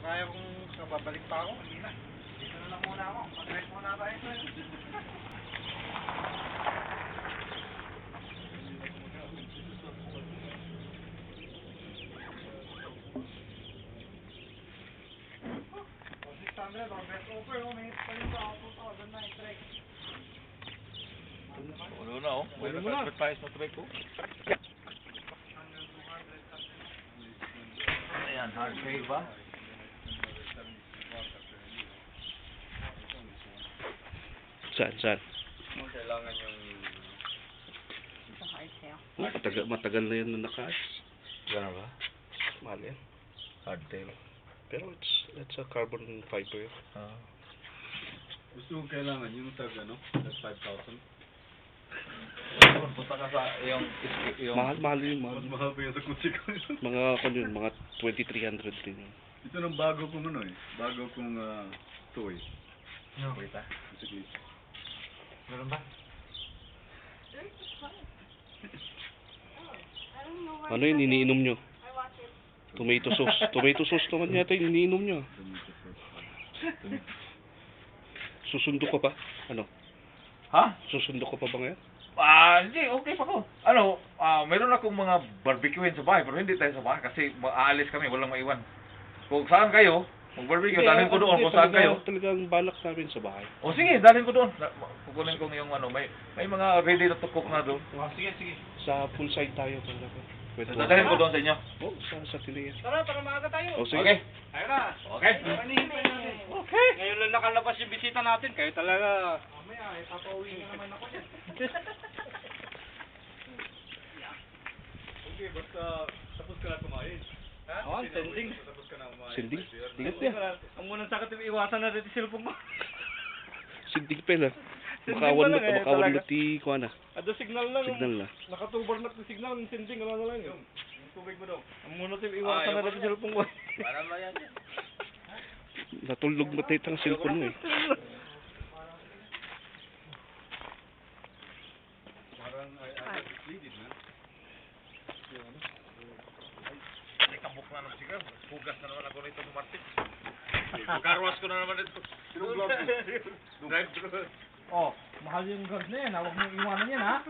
kaya kung babalik pa ako. Hindi na. Dito na lang muna ako. Mag-rest muna tayo. Ulo na oh. May advertise na trek ko. Ayan, hard pay ba? Saan? Kailangan yung... Matagal na yan na naka-ice. Gano'n ba? Mahal yan. Hardtail. Pero it's a carbon fiber. Gusto kong kailangan yung tag 5,000. Punta ka sa yung... Mahal yun, mahal. Mas mahal pa yun sa kutsi ko. Mga 2,300 din yun. Ito ng bago kong bago kong toy. Wait ah. Sige. Meron ba? Ano yun, iniinom nyo? Tomato sauce. Tomato sauce naman yata yung iniinom nyo. Susundo ka pa? Ano? Ha? Susundo ka pa ba ngayon? Hindi, okay pa ko. Ano, meron akong mga barbecuein sa bahay, pero hindi tayo sa bahay kasi aalis kami, walang maiwan. Kung saan kayo, mag-barbecue, dalhin ko doon kung saan kayo. Talagang balak namin sa bahay. O sige, dalhin ko doon. Kukunin ko yung may mga ready na to cook na doon. Sige. Sa full side tayo. Pwede. Dalhin ko doon sa inyo. Sa Tinea. Tara, para maaga tayo. O sige. Okay. Ayun na. Okay. Panihintay natin. Okay. Ngayon lang nakalabas yung bisita natin. Kayo talaga. Mamaya, papauwi na naman ako dyan. Okay, basta tapos ka na kumain. Ha? Oo, sending. Tapos ka na kumain. Sinding? Ingat niya. Ang munang sakit yung iwasan na rin yung cellphone mo. Sinding pa na. Sinding Makawan pa lang eh, makawan talaga. mo ti kuha na. Ada signal lang. Signal na. Nakatubar na yung signal. Yung sending, wala na lang yun. Yung tubig mo daw. Ang munang yung iwasan na rin yung cellphone mo. Parang ba yan? Natulog mo tayo ang cellphone mo eh. Parang ay leaded na. Ay, kabuk na naman sigaw. Pugas na naman ako nito ng Martin. Karwas ko na naman ito. Drive-thru. Oh, mahal yung guard na yan. Huwag mong iwanan yan, ha?